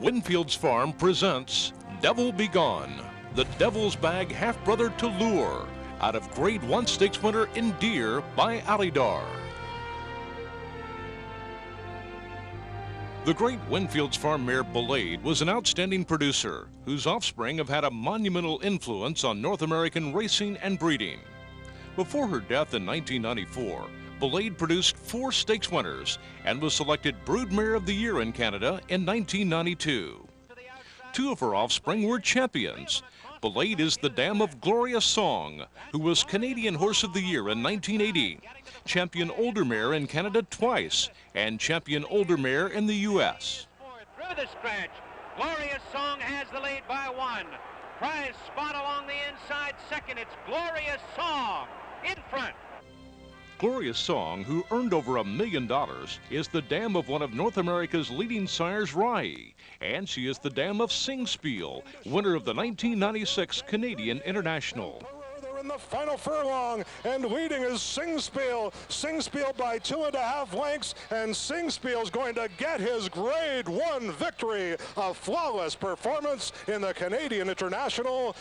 Windfields Farm presents Devil Begone, the Devil's Bag half-brother to Lure, out of Grade 1 Stakes winner in Deer by Alidar. The great Windfields Farm mare Begone was an outstanding producer whose offspring have had a monumental influence on North American racing and breeding. Before her death in 1994, Begone produced 4 stakes winners and was selected Broodmare of the Year in Canada in 1992. 2 of her offspring were champions. Begone is the dam of Glorious Song, who was Canadian Horse of the Year in 1980, champion older mare in Canada twice, and champion older mare in the U.S. Through the stretch, Glorious Song has the lead by 1. Prize spot along the inside second. It's Glorious Song in front. Glorious Song, who earned over $1 million, is the dam of one of North America's leading sires, Rai, and she is the dam of Singspiel, winner of the 1996 Canadian International. They're in the final furlong, and leading is Singspiel. Singspiel by 2.5 lengths, and Singspiel's going to get his Grade 1 victory. A flawless performance in the Canadian International.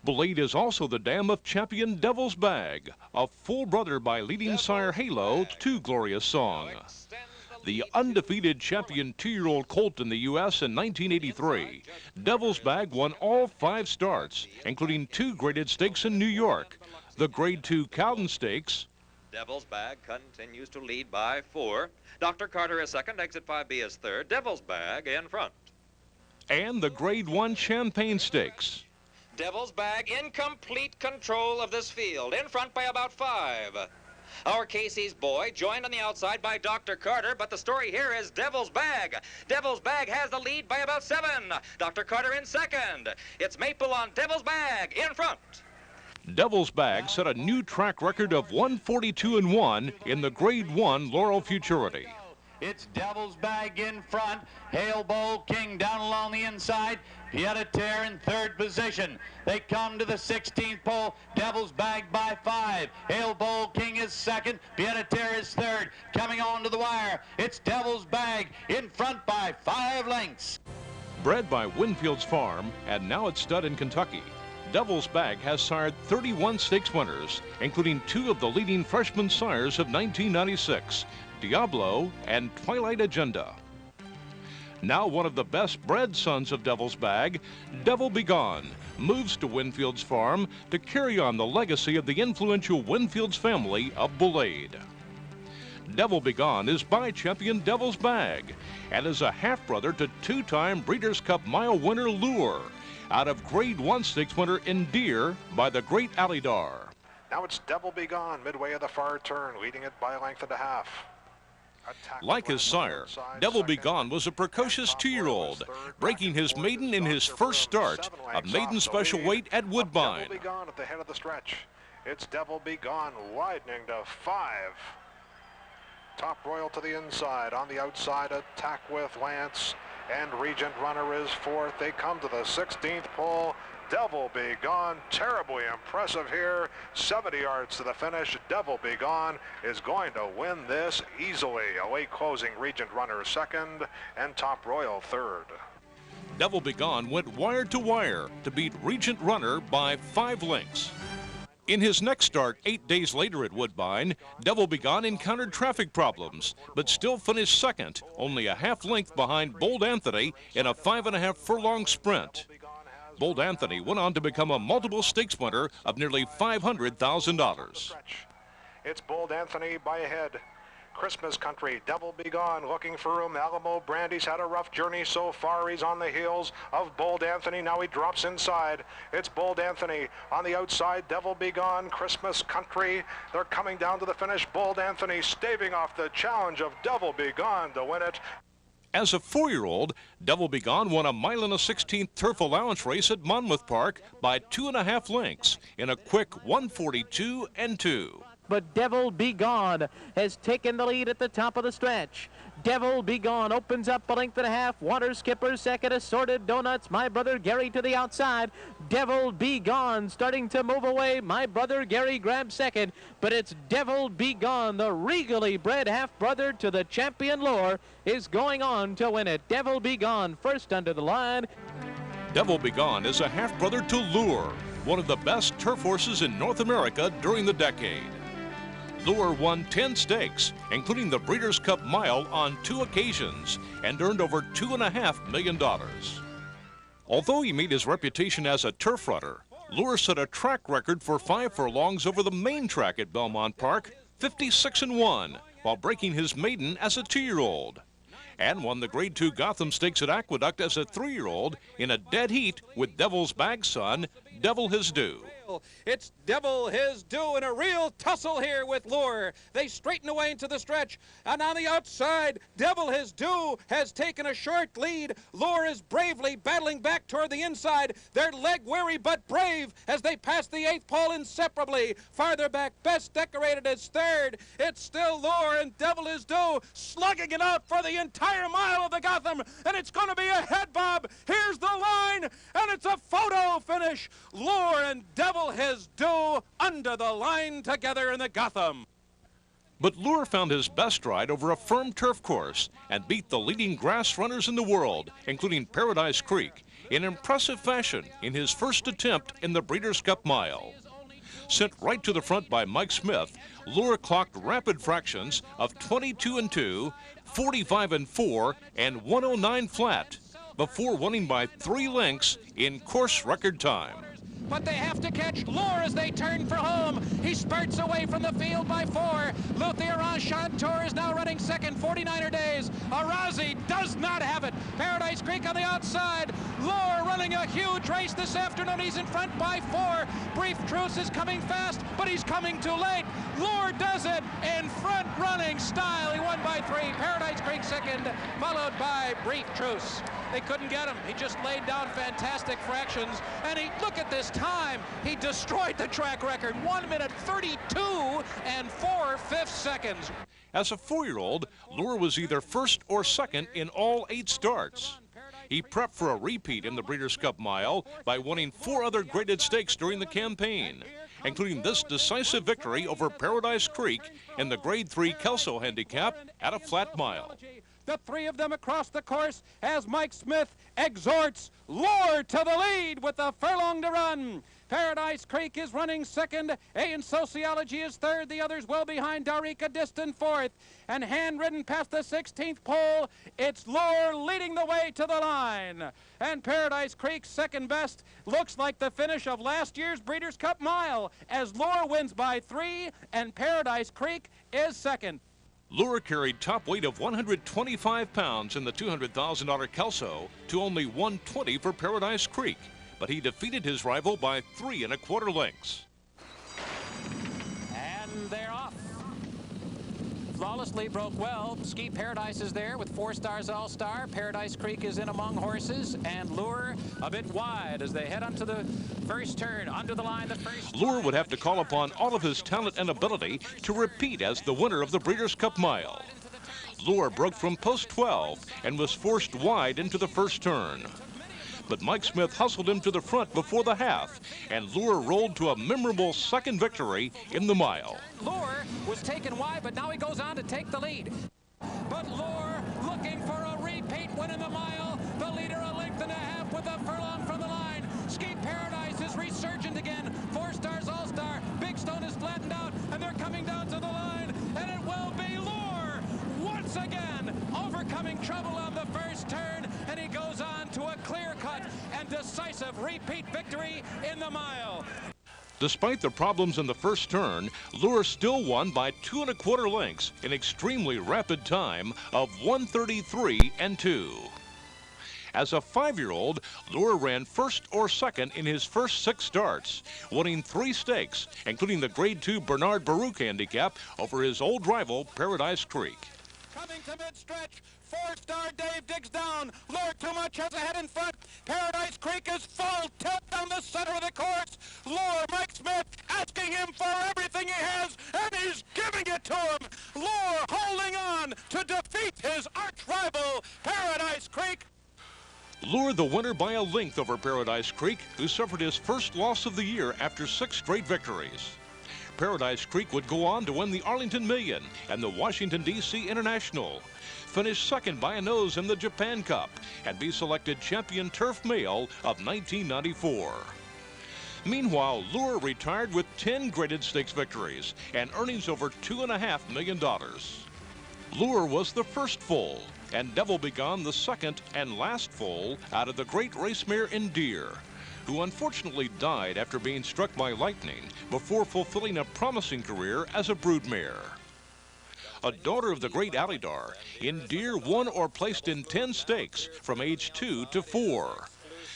Begone is also the dam of champion Devil's Bag, a full brother by leading sire Halo to Glorious Song. The undefeated champion 2-year-old colt in the U.S. in 1983, Devil's Bag won all 5 starts, including 2 graded stakes in New York, the Grade 2 Cowden Stakes. Devil's Bag continues to lead by 4. Dr. Carter is second, exit 5B is third, Devil's Bag in front. And the Grade 1 Champagne Stakes. Devil's Bag in complete control of this field, in front by about 5. Our Casey's Boy joined on the outside by Dr. Carter, but the story here is Devil's Bag. Devil's Bag has the lead by about 7. Dr. Carter in second. It's Maple on Devil's Bag in front. Devil's Bag set a new track record of 142-1 in the Grade 1 Laurel Futurity. It's Devil's Bag in front. Hail Bowl King down along the inside. Pied-à-Terre in third position. They come to the 16th pole. Devil's Bag by 5. Hail Bowl King is second. Pied-à-Terre is third. Coming on to the wire, it's Devil's Bag in front by 5 lengths. Bred by Windfields Farm and now at stud in Kentucky, Devil's Bag has sired 31 stakes winners, including 2 of the leading freshman sires of 1996, Diablo and Twilight Agenda. Now one of the best bred sons of Devil's Bag, Devil Begone, moves to Windfields Farm to carry on the legacy of the influential Windfields family of Begone. Devil Begone is by champion Devil's Bag and is a half-brother to 2-time Breeders' Cup Mile winner Lure, out of Grade 1 Stakes winner in Deer by the great Alidar. Now it's Devil Begone, midway of the far turn, leading it by 1.5 lengths. Like his sire, Devil Begone was a precocious 2-year-old, breaking his maiden in his first start, a maiden special weight at Woodbine. Devil Begone at the head of the stretch. It's Devil Begone widening to 5. Top Royal to the inside. On the outside, Attack with Lance. And Regent Runner is 4th. They come to the 16th pole. Devil Begone, terribly impressive here. 70 yards to the finish. Devil Begone is going to win this easily. A late closing Regent Runner 2nd and Top Royal 3rd. Devil Begone went wire to wire to beat Regent Runner by 5 lengths. In his next start 8 days later at Woodbine, Devil Begone encountered traffic problems, but still finished 2nd, only a half length behind Bold Anthony in a 5.5 furlong sprint. Bold Anthony went on to become a multiple stakes winner of nearly $500,000. It's Bold Anthony by a head. Christmas Country, Devil Begone looking for room. Alamo Brandy's had a rough journey so far. He's on the heels of Bold Anthony. Now he drops inside. It's Bold Anthony on the outside. Devil Begone, Christmas Country. They're coming down to the finish. Bold Anthony staving off the challenge of Devil Begone to win it. As a 4-year-old, Devil Begone won a 1 1/16 turf allowance race at Monmouth Park by 2.5 lengths in a quick 142-2. but Devil Begone has taken the lead at the top of the stretch. Devil Begone opens up a length and a half. Water Skipper second. Assorted Donuts, My Brother Gary to the outside. Devil Begone starting to move away. My Brother Gary grabs second, but it's Devil Begone, the regally bred half-brother to the champion Lure, is going on to win it. Devil Begone first under the line. Devil Begone is a half-brother to Lure, one of the best turf horses in North America during the decade. Lure won 10 stakes, including the Breeders' Cup Mile on 2 occasions, and earned over $2.5 million. Although he made his reputation as a turf runner, Lure set a track record for 5 furlongs over the main track at Belmont Park, 56-1, while breaking his maiden as a 2-year-old, and won the Grade 2 Gotham Stakes at Aqueduct as a 3-year-old in a dead heat with Devil's Bag's son, Devil His Due. It's Devil His Due in a real tussle here with Lure. They straighten away into the stretch, and on the outside, Devil His Due has taken a short lead. Lure is bravely battling back toward the inside. They're leg-weary but brave as they pass the 8th pole inseparably. Farther back, Best Decorated is third. It's still Lure and Devil His Due slugging it out for the entire mile of the Gotham, and it's going to be a head bob. Here's the line, and it's a photo finish. Lure and Devil His Due under the line together in the Gotham. But Lure found his best ride over a firm turf course and beat the leading grass runners in the world, including Paradise Creek, in impressive fashion in his first attempt in the Breeders' Cup Mile. Sent right to the front by Mike Smith, Lure clocked rapid fractions of 22-2, 45-4, and 109 flat, before winning by 3 lengths in course record time. But they have to catch Lure as they turn for home. He spurts away from the field by 4. Luthier Enchanteur is now running second, 49er Days. Arazi does not have it. Paradise Creek on the outside. Lure running a huge race this afternoon. He's in front by 4. Brief Truce is coming fast, but he's coming too late. Lure does it in front running style. He won by 3. Paradise Creek second, followed by Brief Truce. They couldn't get him. He just laid down fantastic fractions. And look at this time. He destroyed the track record. 1 minute 32 and 4/5 seconds. As a 4-year-old, Lure was either first or second in all 8 starts. He prepped for a repeat in the Breeders' Cup Mile by winning 4 other graded stakes during the campaign, including this decisive victory over Paradise Creek in the Grade 3 Kelso handicap at a flat mile. The 3 of them across the course as Mike Smith exhorts Lure to the lead with a furlong to run. Paradise Creek is running second. A in Sociology is third. The others well behind. Darica distant fourth. And handridden past the 16th pole, it's Lure leading the way to the line. And Paradise Creek second best. Looks like the finish of last year's Breeders' Cup Mile as Lure wins by 3 and Paradise Creek is second. Lure carried top weight of 125 pounds in the $200,000 Kelso to only 120 for Paradise Creek, but he defeated his rival by 3 1/4 lengths. And they're off. Flawlessly broke well. Ski Paradise is there with 4 Stars All-Star. Paradise Creek is in among horses, and Lure a bit wide as they head onto the first turn. Under the line, the first. Lure would have to call upon all of his talent and ability to repeat as the winner of the Breeders' Cup Mile. Lure broke from post 12 and was forced wide into the first turn. But Mike Smith hustled him to the front before the half, and Lure rolled to a memorable second victory in the mile. Lure was taken wide, but now he goes on to take the lead. But Lure looking for a repeat win in the mile. The leader a length and a half with a furlong from the line. Ski Paradise is resurgent again. 4 Stars All-Star. Big Stone is flattened out, and they're coming down to the line, and it will be Lure once again overcoming trouble on the first turn, and he goes on to a clear-cut and decisive repeat victory in the mile. Despite the problems in the first turn, Lure still won by 2 1/4 lengths in extremely rapid time of 1:33-2. As a 5-year-old, Lure ran first or second in his first 6 starts, winning 3 stakes, including the Grade 2 Bernard Baruch handicap over his old rival, Paradise Creek. Coming to mid-stretch. 4-star Dave digs down. Lure Too Much has a head in front. Paradise Creek is full tilt down the center of the course. Lure Mike Smith asking him for everything he has, and he's giving it to him. Lure holding on to defeat his arch rival, Paradise Creek. Lure the winner by a length over Paradise Creek, who suffered his first loss of the year after 6 straight victories. Paradise Creek would go on to win the Arlington Million and the Washington, D.C. International, finish second by a nose in the Japan Cup, and be selected champion turf male of 1994. Meanwhile, Lure retired with 10 graded stakes victories and earnings over $2.5 million. Lure was the first foal, and Devil Begone the second and last foal out of the great race mare Endear, who unfortunately died after being struck by lightning before fulfilling a promising career as a broodmare. A daughter of the great Alydar, Endear won or placed in 10 stakes from age 2 to 4.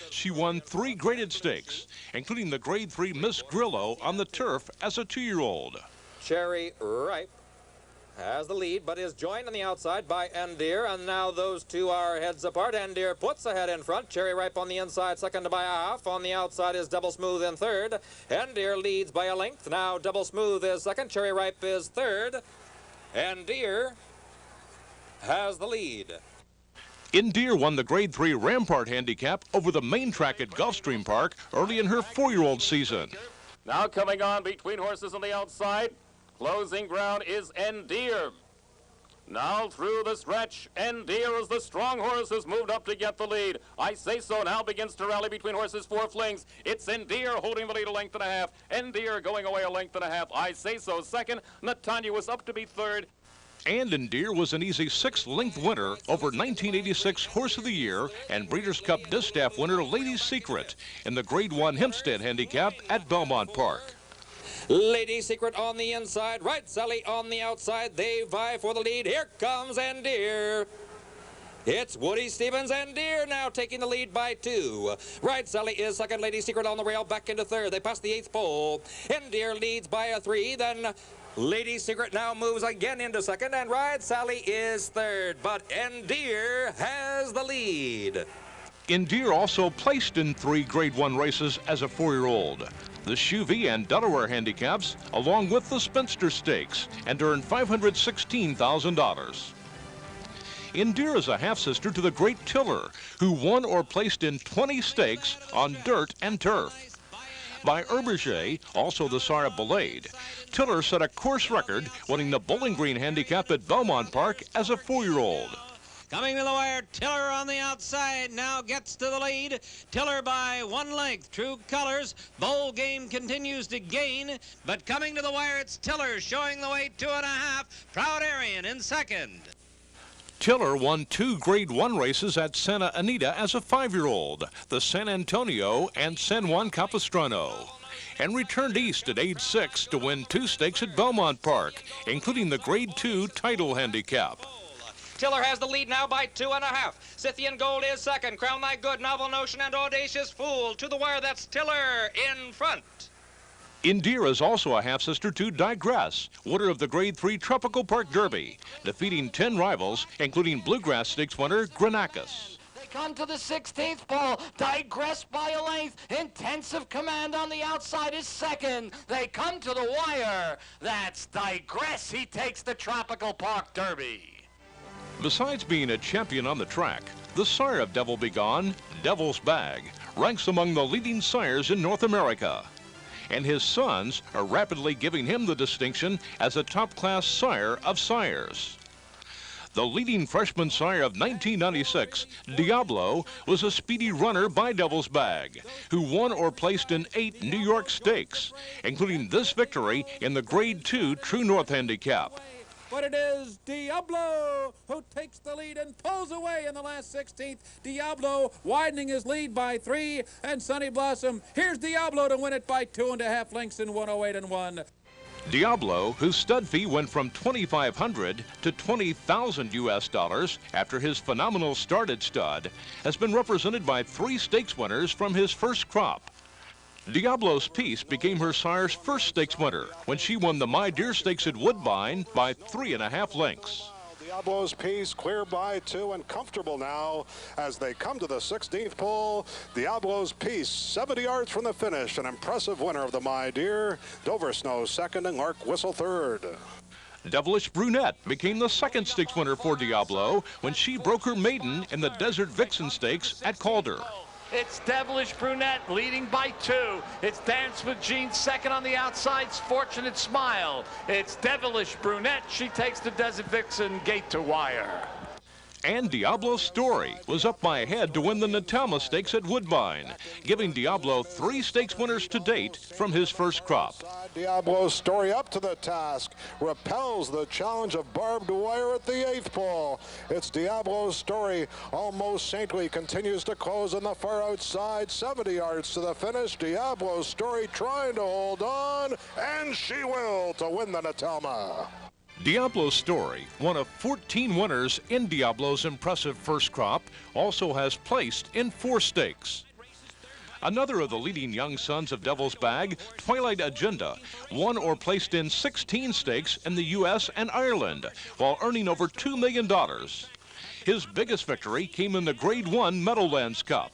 She won 3 graded stakes, including the Grade 3 Miss Grillo on the turf as a 2-year-old. Cherry Ripe has the lead, but is joined on the outside by Endear, and now those two are heads apart. Endear puts ahead in front. Cherry Ripe on the inside, second by a half. On the outside is Double Smooth in third. Endear leads by a length. Now Double Smooth is second. Cherry Ripe is third. Endear has the lead. Endear won the Grade 3 Rampart Handicap over the main track at Gulfstream Park early in her 4-year-old season. Now coming on between horses on the outside. Closing ground is Endear. Now through the stretch, Endear as the strong horse has moved up to get the lead. I Say So now begins to rally between horses 4 flings. It's Endear holding the lead a length and a half. Endear going away a length and a half. I Say So second. Natanya was up to be third. And Endear was an easy 6-length winner over 1986 Horse of the Year and Breeders' Cup Distaff winner Lady Secret in the Grade 1 Hempstead Handicap at Belmont Park. Lady Secret on the inside, Right Sally on the outside. They vie for the lead. Here comes Endear. It's Woody Stevens. Endear now taking the lead by 2. Right Sally is second. Lady Secret on the rail back into third. They pass the 8th pole. Endear leads by a 3. Then Lady Secret now moves again into second, and Right Sally is third. But Endear has the lead. Endear also placed in 3 Grade 1 races as a 4-year-old. The Chuvie and Delaware handicaps, along with the Spinster Stakes, and earned $516,000. Endear is a half-sister to the great Tiller, who won or placed in 20 stakes on dirt and turf. By Herberger, also the sire of Belade, Tiller set a course record, winning the Bowling Green Handicap at Belmont Park as a 4-year-old. Coming to the wire, Tiller on the outside now gets to the lead. Tiller by 1 length. True Colors. Bowl Game continues to gain, but coming to the wire, it's Tiller showing the way 2.5. Proud Arian in second. Tiller won 2 Grade 1 races at Santa Anita as a 5-year-old, the San Antonio and San Juan Capistrano, and returned east at age 6 to win 2 stakes at Belmont Park, including the Grade 2 Title Handicap. Tiller has the lead now by 2.5. Scythian Gold is second. Crown Thy Good, Novel Notion, and Audacious Fool. To the wire, that's Tiller in front. Endear is also a half-sister to Digress, winner of the Grade 3 Tropical Park Derby, defeating 10 rivals, including Bluegrass Stakes winner Granacus. They come to the 16th pole. Digress by a length. Intensive Command on the outside is second. They come to the wire. That's Digress. He takes the Tropical Park Derby. Besides being a champion on the track, the sire of Devil Begone, Devil's Bag, ranks among the leading sires in North America. And his sons are rapidly giving him the distinction as a top-class sire of sires. The leading freshman sire of 1996, Diablo, was a speedy runner by Devil's Bag, who won or placed in 8 New York stakes, including this victory in the Grade 2 True North Handicap. But it is Diablo who takes the lead and pulls away in the last 16th. Diablo widening his lead by 3, and Sunny Blossom. Here's Diablo to win it by 2.5 lengths in 108-1. Diablo, whose stud fee went from $2,500 to $20,000 US after his phenomenal start at stud, has been represented by 3 stakes winners from his first crop. Diablo's Peace became her sire's first stakes winner when she won the My Dear Stakes at Woodbine by 3.5 lengths. Diablo's piece clear by 2 and comfortable now as they come to the 16th pole. Diablo's piece 70 yards from the finish. An impressive winner of the My Dear. Dover Snow second and Lark Whistle third. Devilish Brunette became the second stakes winner for Diablo when she broke her maiden in the Desert Vixen Stakes at Calder. It's Devilish Brunette leading by 2. It's Dance with Jean second on the outside's Fortunate Smile. It's Devilish Brunette. She takes the Desert Vixen gate to wire. And Diablo's Story was up by a head to win the Natalma Stakes at Woodbine, giving Diablo 3 stakes winners to date from his first crop. Diablo's Story up to the task, repels the challenge of barbed wire at the 8th pole. It's Diablo's Story, almost saintly, continues to close on the far outside, 70 yards to the finish. Diablo's Story trying to hold on, and she will to win the Natalma. Diablo's Story, one of 14 winners in Diablo's impressive first crop, also has placed in 4 stakes. Another of the leading young sons of Devil's Bag, Twilight Agenda, won or placed in 16 stakes in the U.S. and Ireland, while earning over $2 million. His biggest victory came in the Grade 1 Meadowlands Cup.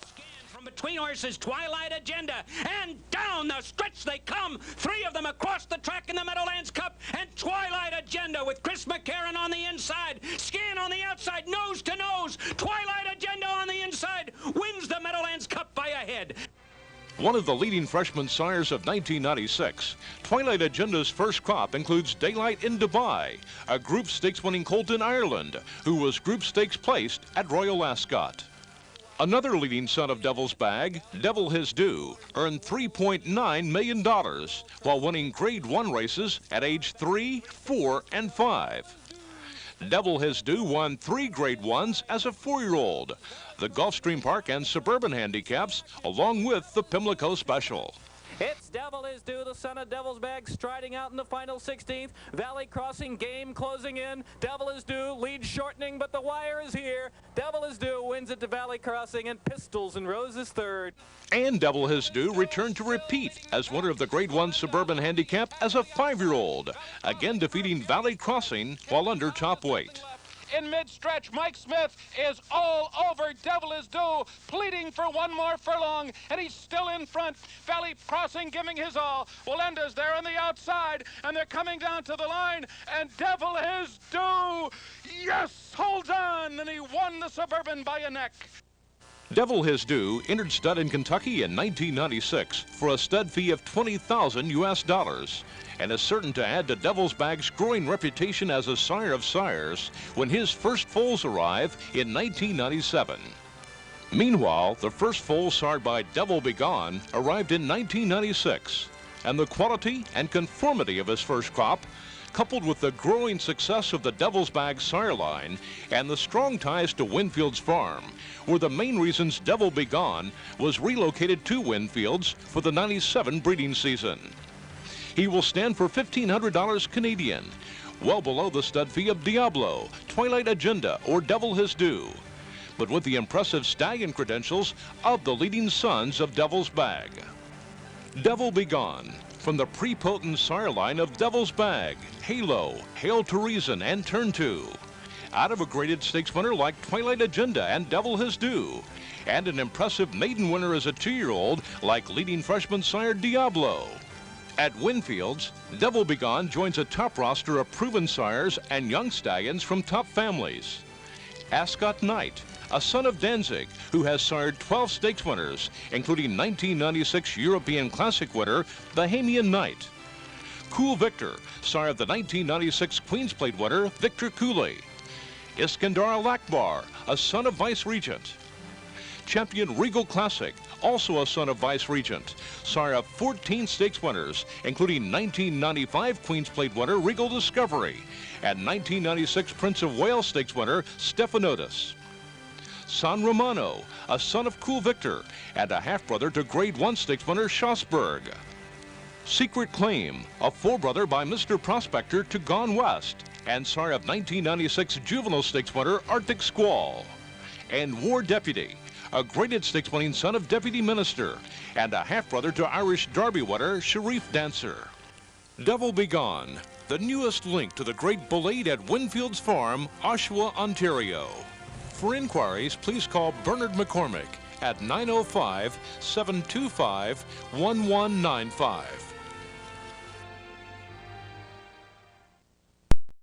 Between horses, Twilight Agenda, and down the stretch they come. 3 of them across the track in the Meadowlands Cup, and Twilight Agenda with Chris McCarron on the inside, Scan on the outside, nose to nose. Twilight Agenda on the inside wins the Meadowlands Cup by a head. One of the leading freshman sires of 1996, Twilight Agenda's first crop includes Daylight in Dubai, a group stakes winning colt in Ireland, who was group stakes placed at Royal Ascot. Another leading son of Devil's Bag, Devil His Due, earned $3.9 million while winning Grade 1 races at age 3, 4, and 5. Devil His Due won 3 Grade 1s as a 4-year-old, the Gulfstream Park and Suburban handicaps, along with the Pimlico Special. It's Devil Is Due, the son of Devil's Bag, striding out in the final 16th. Valley Crossing game closing in. Devil Is Due, lead shortening, but the wire is here. Devil Is Due wins it to Valley Crossing, and Pistols and Roses third. And Devil His Due returned to repeat as winner of the Grade 1 Suburban Handicap as a 5-year-old, again defeating Valley Crossing while under top weight. In mid-stretch, Mike Smith is all over Devil Is Due, pleading for one more furlong, and he's still in front. Valley Crossing giving his all. Walenda's there on the outside, and they're coming down to the line, and Devil Is Due, yes, holds on, and he won the Suburban by a neck. Devil His Due entered stud in Kentucky in 1996 for a stud fee of $20,000 US, and is certain to add to Devil's Bag's growing reputation as a sire of sires when his first foals arrive in 1997. Meanwhile, the first foal sired by Devil Begone arrived in 1996, and the quality and conformity of his first crop, coupled with the growing success of the Devil's Bag sire line and the strong ties to Windfields Farm, were the main reasons Devil Begone was relocated to Windfields for the 97 breeding season. He will stand for $1,500 Canadian, well below the stud fee of Diablo, Twilight Agenda, or Devil His Due, but with the impressive stallion credentials of the leading sons of Devil's Bag. Devil Begone, from the prepotent sire line of Devil's Bag, Halo, Hail to Reason, and Turn 2. Out of a graded stakes winner like Twilight Agenda and Devil His Due, and an impressive maiden winner as a 2-year-old like leading freshman sire Diablo. At Windfields, Devil Begone joins a top roster of proven sires and young stallions from top families. Ascot Knight, a son of Danzig, who has sired 12 stakes winners, including 1996 European Classic winner Bahamian Knight. Cool Victor, sire of the 1996 Queen's Plate winner Victor Cooley. Iskandar Lakbar, a son of Vice Regent. Champion Regal Classic, also a son of Vice Regent, sire of 14 stakes winners, including 1995 Queen's Plate winner Regal Discovery and 1996 Prince of Wales Stakes winner Stephanotis. San Romano, a son of Cool Victor and a half-brother to Grade 1 Stakes winner Schosberg. Secret Claim, a full-brother by Mr. Prospector to Gone West and sire of 1996 Juvenile Stakes winner Arctic Squall. And War Deputy, a graded stakes-winning son of Deputy Minister and a half-brother to Irish Derby winner Sharif Dancer. Devil Begone, the newest link to the great bull 8 at Windfields Farm, Oshawa, Ontario. For inquiries, please call Bernard McCormick at 905-725-1195.